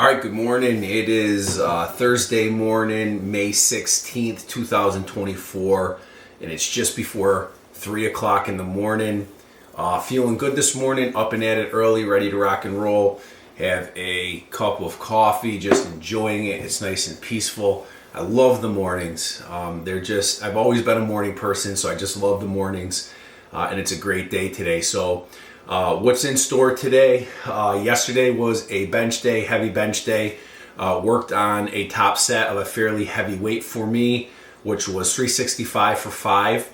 All right, good morning. It is Thursday morning, May 16th, 2024, and it's just before 3 o'clock in the morning. Feeling good this morning, up and at it early, ready to rock and roll. Have a cup of coffee, just enjoying it. It's nice and peaceful. I love the mornings. I've always been a morning person, so I just love the mornings, and it's a great day today. So what's in store today? Yesterday was a bench day, heavy bench day. Worked on a top set of a fairly heavy weight for me, which was 365 for 5.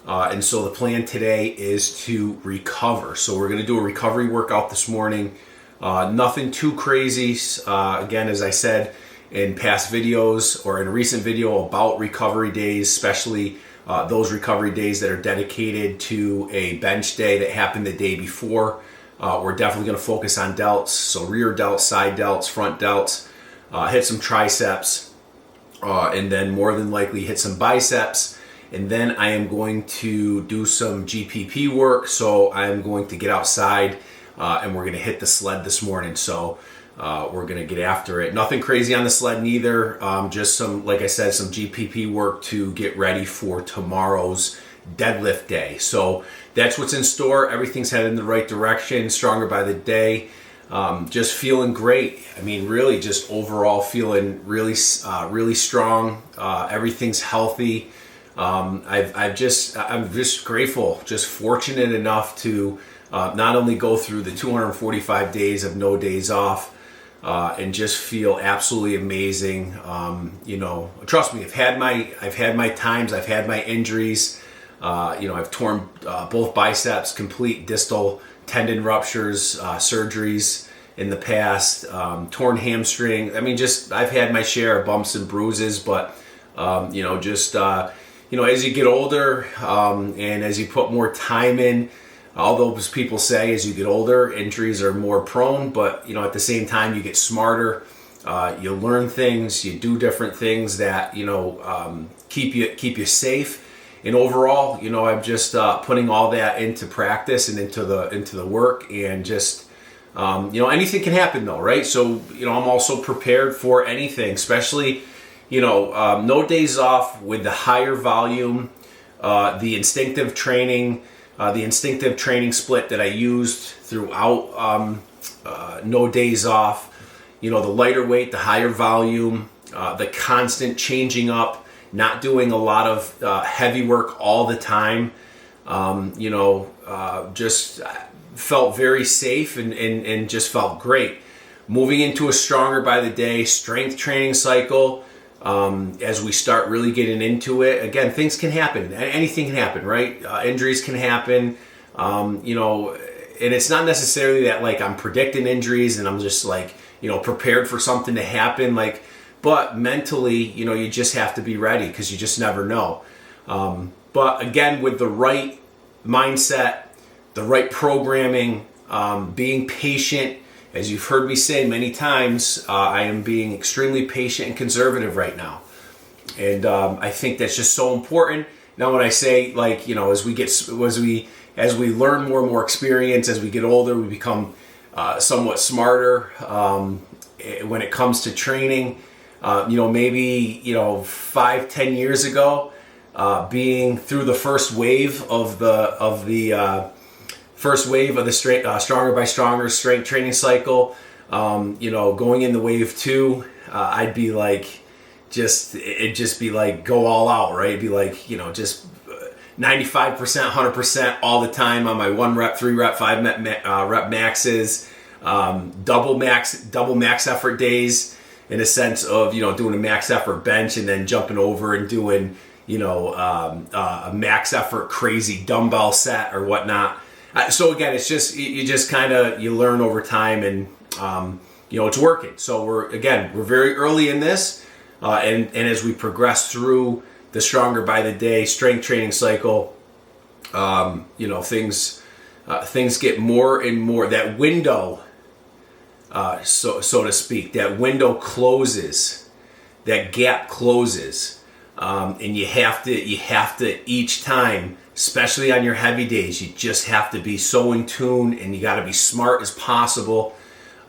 And so the plan today is to recover. So we're going to do a recovery workout this morning. Nothing too crazy. Again, as I said in past videos or in a recent video about recovery days, especially those recovery days that are dedicated to a bench day that happened the day before. We're definitely going to focus on delts, so rear delts, side delts, front delts, hit some triceps, and then more than likely hit some biceps. And then I am going to do some GPP work, so I am going to get outside and we're going to hit the sled this morning. So we're going to get after it. Nothing crazy on the sled neither. Just some, like I said, some GPP work to get ready for tomorrow's deadlift day. So that's what's in store. Everything's headed in the right direction. Stronger by the day. Just feeling great. I mean, really just overall feeling really strong. Everything's healthy. I'm just grateful, just fortunate enough to not only go through the 245 days of no days off, and just feel absolutely amazing. Trust me, I've had my times, I've had my injuries. I've torn both biceps, complete distal tendon ruptures, surgeries in the past, torn hamstring. I mean, I've had my share of bumps and bruises, but as you get older, and as you put more time in, all those people say as you get older, injuries are more prone, but at the same time you get smarter, you learn things, you do different things that keep you safe. And overall, I'm just putting all that into practice and into the work, and just anything can happen though, right? So I'm also prepared for anything, especially no days off with the higher volume, the instinctive training split that I used throughout no days off. The lighter weight, the higher volume, the constant changing up, not doing a lot of heavy work all the time. Just felt very safe and just felt great. Moving into a stronger by the day strength training cycle. As we start really getting into it, again, things can happen. Anything can happen, right? Injuries can happen, and it's not necessarily that like I'm predicting injuries and I'm just like, prepared for something to happen. But mentally, you just have to be ready because you just never know. But again, with the right mindset, the right programming, being patient. As you've heard me say many times, I am being extremely patient and conservative right now. And I think that's just so important. Now when I say as we learn more and more experience, as we get older, we become somewhat smarter when it comes to training. Maybe 5-10 years ago, being through the first wave of the Stronger by Stronger strength training cycle, going into wave 2, I'd be like, it'd just be like go all out, right? It'd be like, just 95%, 100% all the time on my 1 rep, 3 rep, 5 rep maxes, double max effort days, in a sense of, doing a max effort bench and then jumping over and doing, a max effort crazy dumbbell set or whatnot. So again, it's just you learn over time, and it's working. So we're very early in this, and as we progress through the stronger by the day strength training cycle, things get more and more. That window, so to speak, that window closes, that gap closes, and you have to each time. Especially on your heavy days, you just have to be so in tune, and you got to be smart as possible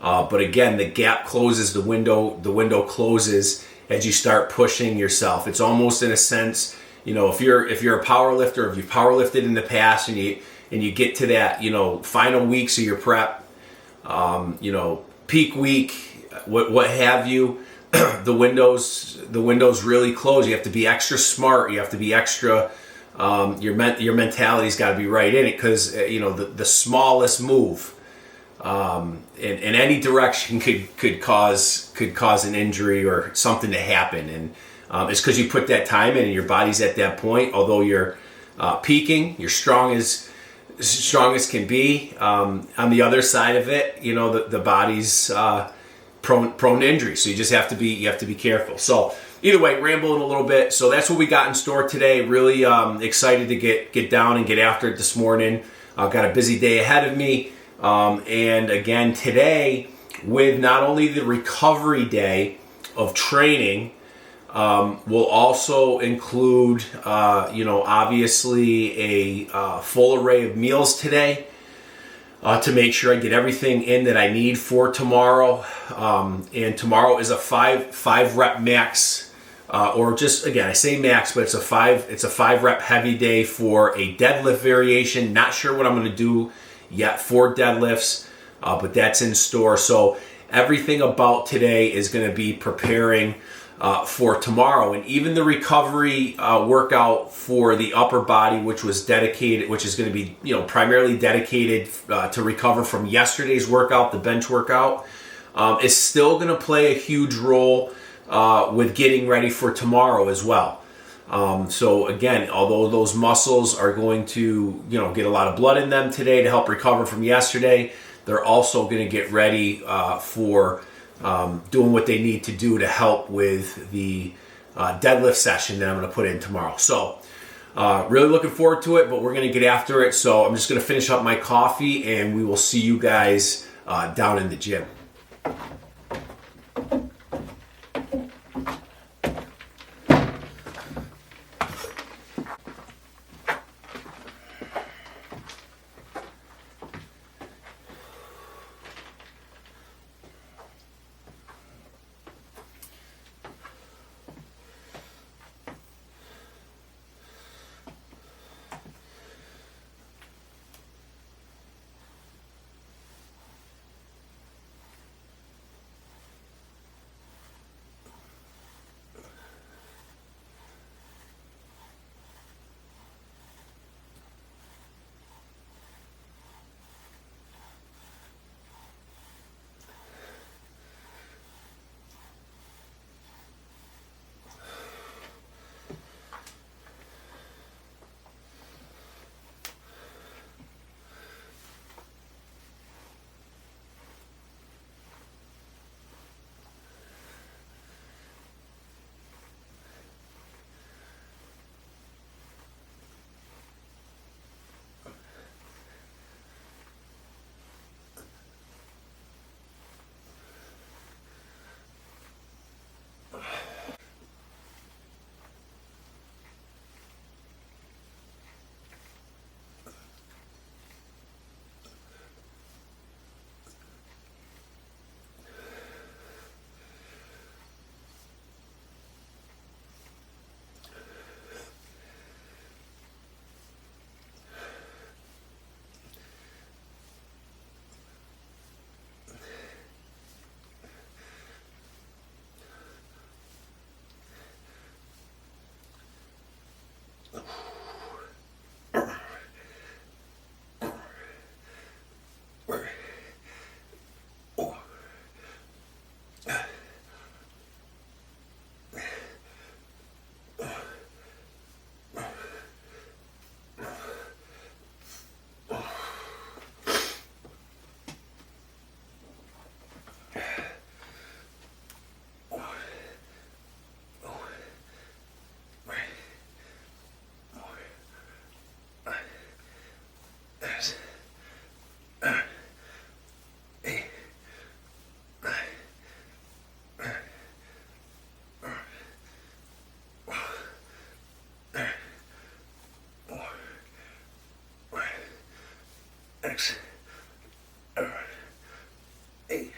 But again, the gap closes, the window closes as you start pushing yourself. It's almost in a sense, if you're a power lifter, if you've power lifted in the past and you get to that, final weeks of your prep, peak week, what have you, the windows really close. You have to be extra smart. You have to be extra. Your mentality's got to be right in it, because the smallest move in any direction could cause an injury or something to happen, and it's because you put that time in and your body's at that point. Although you're peaking, you're strong as can be. On the other side of it, the body's prone to injury, so you just have to be careful. So either way, rambling a little bit. So that's what we got in store today. Really excited to get down and get after it this morning. I've got a busy day ahead of me. And again, today, with not only the recovery day of training, we'll also include, obviously a full array of meals today to make sure I get everything in that I need for tomorrow. And tomorrow is a five rep max, or just, again, I say max, but it's a 5 rep heavy day for a deadlift variation. Not sure what I'm going to do yet for deadlifts, but that's in store. So everything about today is going to be preparing for tomorrow. And even the recovery workout for the upper body, which is going to be primarily dedicated to recover from yesterday's workout, the bench workout, is still going to play a huge role with getting ready for tomorrow as well. So again, although those muscles are going to, get a lot of blood in them today to help recover from yesterday, they're also going to get ready for doing what they need to do to help with the deadlift session that I'm going to put in tomorrow. So really looking forward to it, but we're going to get after it. So I'm just going to finish up my coffee and we will see you guys down in the gym. X, 8.